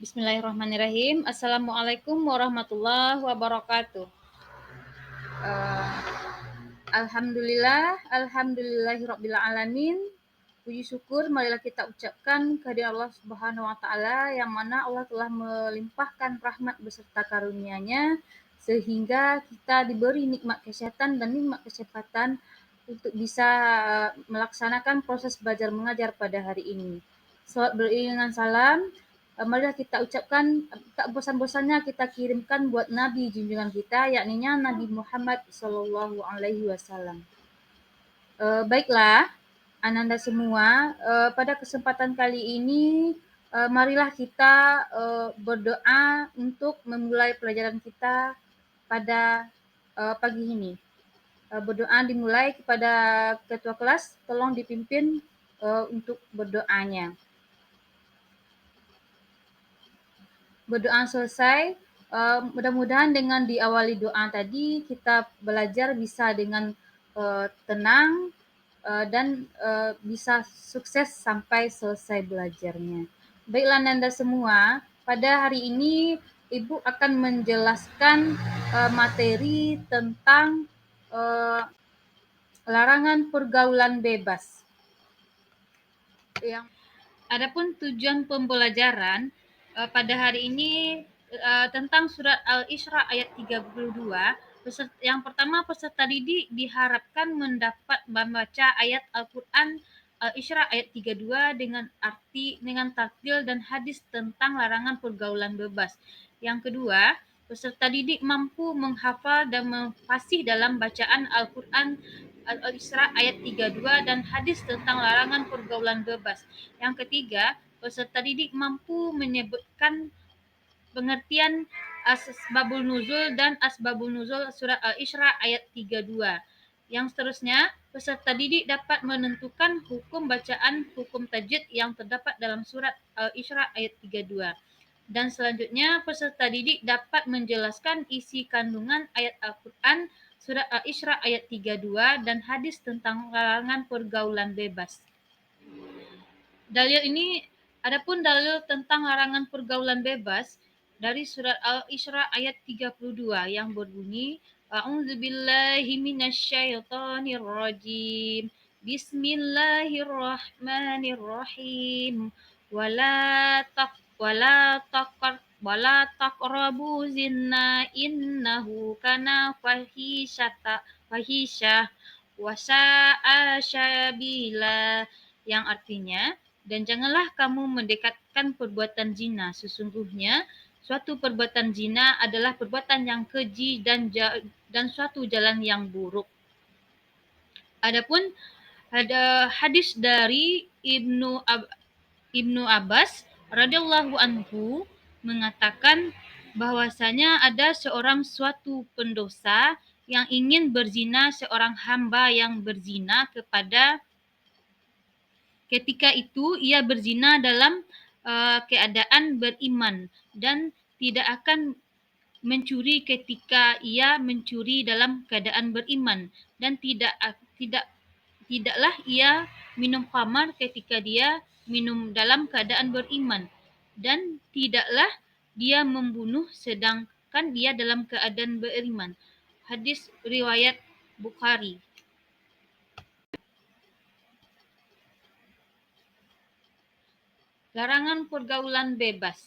Bismillahirrahmanirrahim. Assalamualaikum warahmatullahi wabarakatuh. Eh, Alhamdulillahirabbil alamin. Puji syukur marilah kita ucapkan kehadirat Allah Subhanahu wa taala yang mana Allah telah melimpahkan rahmat beserta karunia-Nya sehingga kita diberi nikmat kesehatan dan nikmat kecepatan untuk bisa melaksanakan proses belajar mengajar pada hari ini. Salawat beriringan salam, marilah kita ucapkan tak bosan-bosannya kita kirimkan buat Nabi junjungan kita, yakninya Nabi Muhammad Sallallahu Alaihi Wasallam. Baiklah, Ananda semua, pada kesempatan kali ini, marilah kita berdoa untuk memulai pelajaran kita pada pagi ini. Berdoa dimulai kepada ketua kelas, tolong dipimpin untuk berdoanya. Berdoa selesai, mudah-mudahan dengan diawali doa tadi kita belajar bisa dengan tenang dan bisa sukses sampai selesai belajarnya. Baiklah Nanda semua, pada hari ini Ibu akan menjelaskan materi tentang larangan pergaulan bebas. Adapun tujuan pembelajaran pada hari ini tentang surat Al-Isra ayat 32, yang pertama peserta didik diharapkan mendapat membaca ayat Al-Quran Al-Isra ayat 32 dengan takdil dan hadis tentang larangan pergaulan bebas. Yang kedua, peserta didik mampu menghafal dan memfasih dalam bacaan Al-Quran Al-Isra ayat 32 dan hadis tentang larangan pergaulan bebas. Yang ketiga, peserta didik mampu menyebutkan pengertian asbabul nuzul dan asbabul nuzul surat Al-Isra ayat 32. Yang seterusnya, peserta didik dapat menentukan hukum bacaan hukum tajwid yang terdapat dalam surat Al-Isra ayat 32. Dan selanjutnya, peserta didik dapat menjelaskan isi kandungan ayat Al-Quran surat Al-Isra ayat 32 dan hadis tentang larangan pergaulan bebas. Adapun dalil tentang larangan pergaulan bebas dari surat Al-Isra ayat 32 yang berbunyi A'udzubillahi minasyaitonirrajim. Bismillahirrahmanirrahim. Wala taqrabu zina innahu kana fahisyah wasa'a syabila, yang artinya, dan janganlah kamu mendekatkan perbuatan zina, sesungguhnya suatu perbuatan zina adalah perbuatan yang keji dan suatu jalan yang buruk. Adapun ada hadis dari Ibnu Abbas radhiyallahu anhu mengatakan bahwasanya ada suatu pendosa yang ingin berzina seorang hamba yang berzina ketika itu ia berzina dalam keadaan beriman dan tidak akan mencuri ketika ia mencuri dalam keadaan beriman, dan tidaklah ia minum khamar ketika dia minum dalam keadaan beriman, dan tidaklah dia membunuh sedangkan dia dalam keadaan beriman. Hadis riwayat Bukhari. Larangan pergaulan bebas.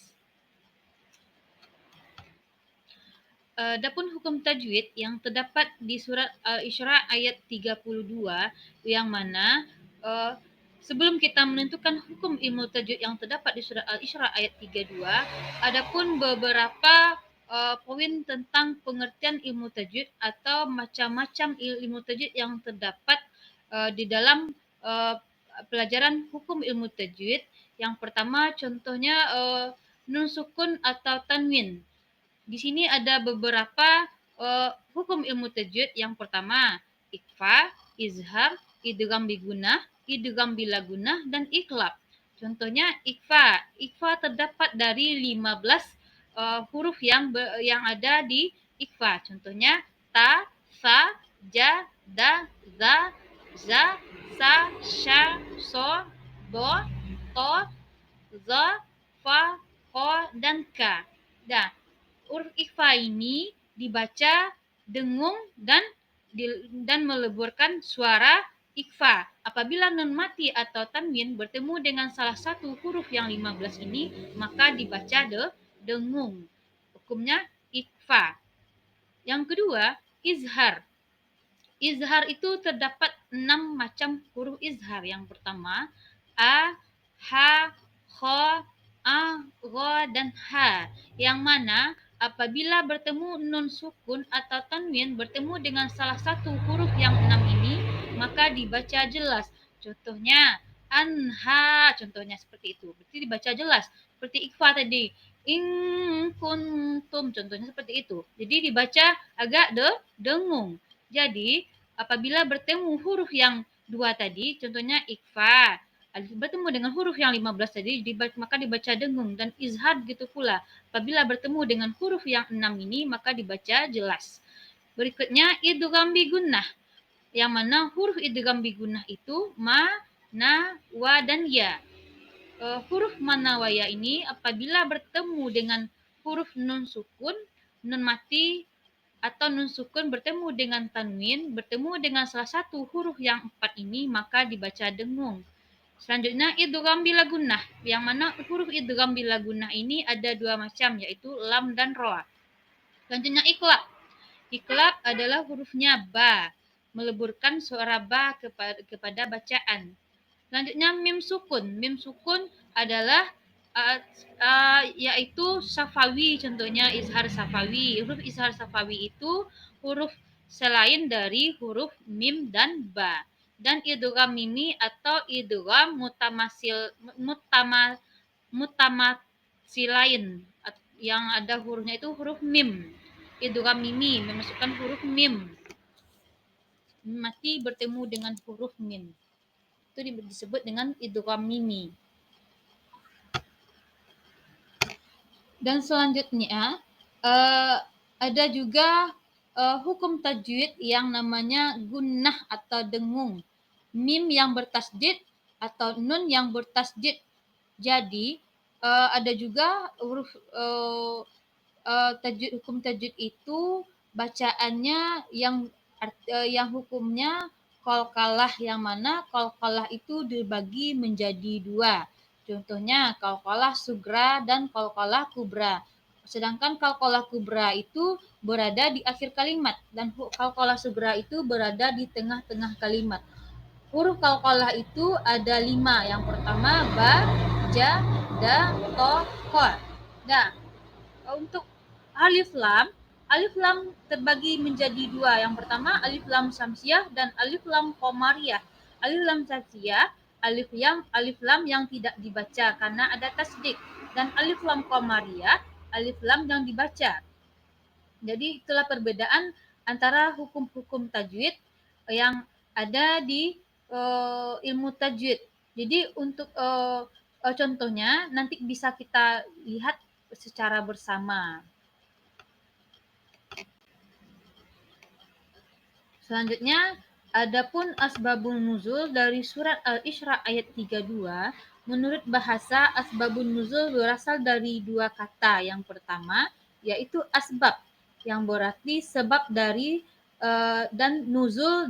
Adapun hukum tajwid yang terdapat di surat Al-Isra ayat 32, yang mana sebelum kita menentukan hukum ilmu tajwid yang terdapat di surat Al-Isra ayat 32, adapun beberapa poin tentang pengertian ilmu tajwid atau macam-macam ilmu tajwid yang terdapat di dalam pelajaran hukum ilmu tajwid. Yang pertama contohnya nun sukun atau tanwin. Di sini ada beberapa hukum ilmu tajwid. Yang pertama, ikfa, izhar, idgham bigunah, idgham bilagunah, dan iklab. Contohnya ikfa. Ikfa terdapat dari 15 huruf yang ada di ikfa. Contohnya ta, sa, ja, da, za, za, sa, sha, so, do, to, za, fa, kho, dan ka. Nah, huruf ikhfa ini dibaca dengung dan meleburkan suara ikhfa. Apabila nun mati atau tanwin bertemu dengan salah satu huruf yang 15 ini, maka dibaca dengung. Hukumnya ikhfa. Yang kedua, izhar. Izhar itu terdapat 6 macam huruf izhar. Yang pertama, a, ha, kho, a, gho, dan ha. Yang mana apabila bertemu nun sukun atau tanwin bertemu dengan salah satu huruf yang 6 ini, maka dibaca jelas. Contohnya, anha. Contohnya seperti itu. Berarti dibaca jelas. Seperti ikhfa tadi. In kuntum. Contohnya seperti itu. Jadi dibaca agak dengung. Jadi, apabila bertemu huruf yang dua tadi, contohnya ikfa, bertemu dengan huruf yang 15 tadi, maka dibaca dengung. Dan izhar gitu pula. Apabila bertemu dengan huruf yang 6 ini, maka dibaca jelas. Berikutnya, idgham bi gunnah. Yang mana huruf idgham bi gunnah itu ma, na, wa, dan ya. Huruf ma, na, wa, ya ini apabila bertemu dengan huruf nun sukun, nun mati, atau nun sukun bertemu dengan tanwin, bertemu dengan salah satu huruf yang 4 ini, maka dibaca dengung. Selanjutnya idgham bila gunnah, yang mana huruf idgham bila gunnah ini ada dua macam, yaitu lam dan roa. Selanjutnya iqlab. Iqlab adalah hurufnya ba, meleburkan suara ba kepada bacaan. Selanjutnya mim sukun. Mim sukun adalah yaitu safawi, contohnya izhar safawi. Huruf izhar safawi itu huruf selain dari huruf mim dan ba. Dan idgham mimi atau idgham mutamasilain yang ada hurufnya itu huruf mim. Idgham mimi memasukkan huruf mim. Mati bertemu dengan huruf mim. Itu disebut dengan idgham mimi. Dan selanjutnya ada juga hukum tajwid yang namanya gunnah atau dengung. Mim yang bertasdid atau nun yang bertasdid. Jadi ada juga huruf tajwid, hukum tajwid itu bacaannya yang hukumnya qalqalah, yang mana qalqalah itu dibagi menjadi dua. Contohnya qalqalah sugra dan qalqalah kubra. Sedangkan qalqalah kubra itu berada di akhir kalimat dan qalqalah sugra itu berada di tengah-tengah kalimat. Huruf qalqalah itu ada 5. Yang pertama ba, ja, da, to, kha. Nah, untuk alif lam terbagi menjadi dua. Yang pertama alif lam samsiah dan alif lam qamariyah. Alif lam samsiah alif lam yang tidak dibaca karena ada tasdid, dan alif lam qamariyah alif lam yang dibaca. Jadi itulah perbedaan antara hukum-hukum tajwid yang ada di ilmu tajwid. Jadi untuk contohnya nanti bisa kita lihat secara bersama. Selanjutnya, adapun asbabun nuzul dari surat Al-Isra ayat 32, menurut bahasa asbabun nuzul berasal dari dua kata. Yang pertama yaitu asbab, yang berarti sebab dari, dan nuzul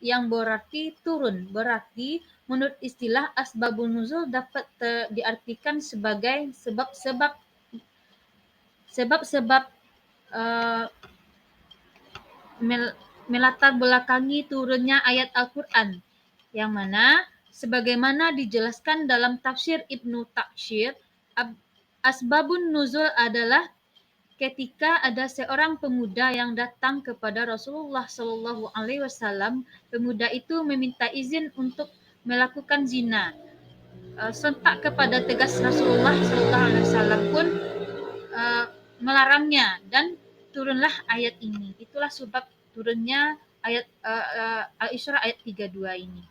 yang berarti turun. Berarti menurut istilah asbabun nuzul dapat diartikan sebagai sebab-sebab melatar belakangi turunnya ayat Al-Quran, yang mana sebagaimana dijelaskan dalam tafsir Ibnu Taksir, asbabun nuzul adalah ketika ada seorang pemuda yang datang kepada Rasulullah Shallallahu Alaihi Wasallam. Pemuda itu meminta izin untuk melakukan zina. Sontak kepada tegas Rasulullah Shallallahu Alaihi Wasallam pun melarangnya, dan turunlah ayat ini. Itulah sebab turunnya ayat Al-Isra ayat 32 ini.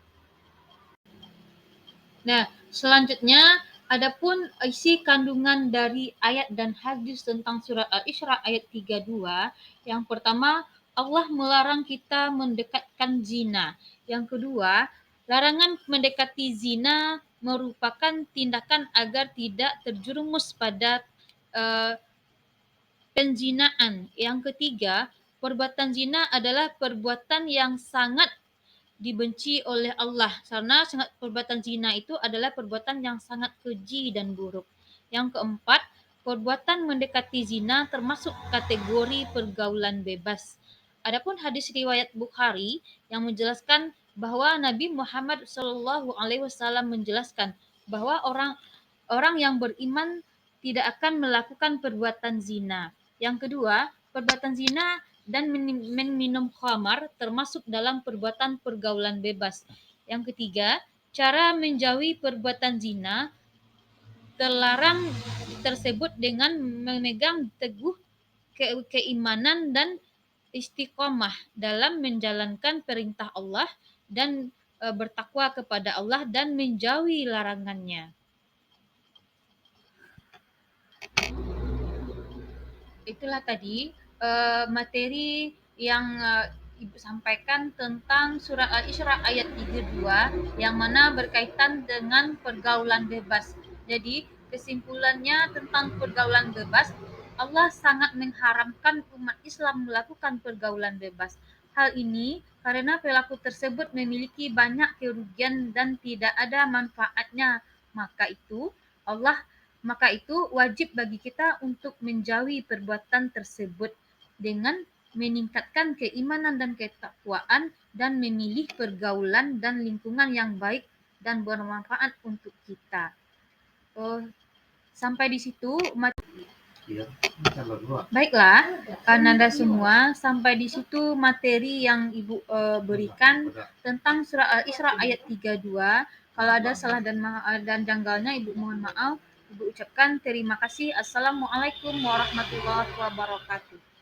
Nah, selanjutnya adapun isi kandungan dari ayat dan hadis tentang surat Al-Isra ayat 32, yang pertama Allah melarang kita mendekatkan zina. Yang kedua, larangan mendekati zina merupakan tindakan agar tidak terjerumus pada eh, penzinaan. Yang ketiga, perbuatan zina adalah perbuatan yang sangat dibenci oleh Allah karena sangat perbuatan zina itu adalah perbuatan yang sangat keji dan buruk. Yang keempat, perbuatan mendekati zina termasuk kategori pergaulan bebas. Adapun hadis riwayat Bukhari yang menjelaskan bahwa Nabi Muhammad SAW menjelaskan bahwa orang yang beriman tidak akan melakukan perbuatan zina. Yang kedua, perbuatan zina dan minum khamar termasuk dalam perbuatan pergaulan bebas. Yang ketiga, cara menjauhi perbuatan zina terlarang tersebut dengan memegang teguh keimanan dan istiqomah dalam menjalankan perintah Allah dan bertakwa kepada Allah dan menjauhi larangannya. Itulah tadi materi yang Ibu sampaikan tentang surat Al-Isra ayat 32 yang mana berkaitan dengan pergaulan bebas. Jadi, kesimpulannya tentang pergaulan bebas, Allah sangat mengharamkan umat Islam melakukan pergaulan bebas. Hal ini karena perilaku tersebut memiliki banyak kerugian dan tidak ada manfaatnya. Maka itu Allah maka itu wajib bagi kita untuk menjauhi perbuatan tersebut dengan meningkatkan keimanan dan ketakwaan dan memilih pergaulan dan lingkungan yang baik dan bermanfaat untuk kita. Oh, sampai di situ. Baiklah, Kananda semua, sampai di situ materi yang Ibu berikan tentang surah Al-Isra ayat 32. Kalau ada salah dan janggalnya, Ibu mohon maaf. Ibu ucapkan terima kasih. Assalamualaikum warahmatullahi wabarakatuh.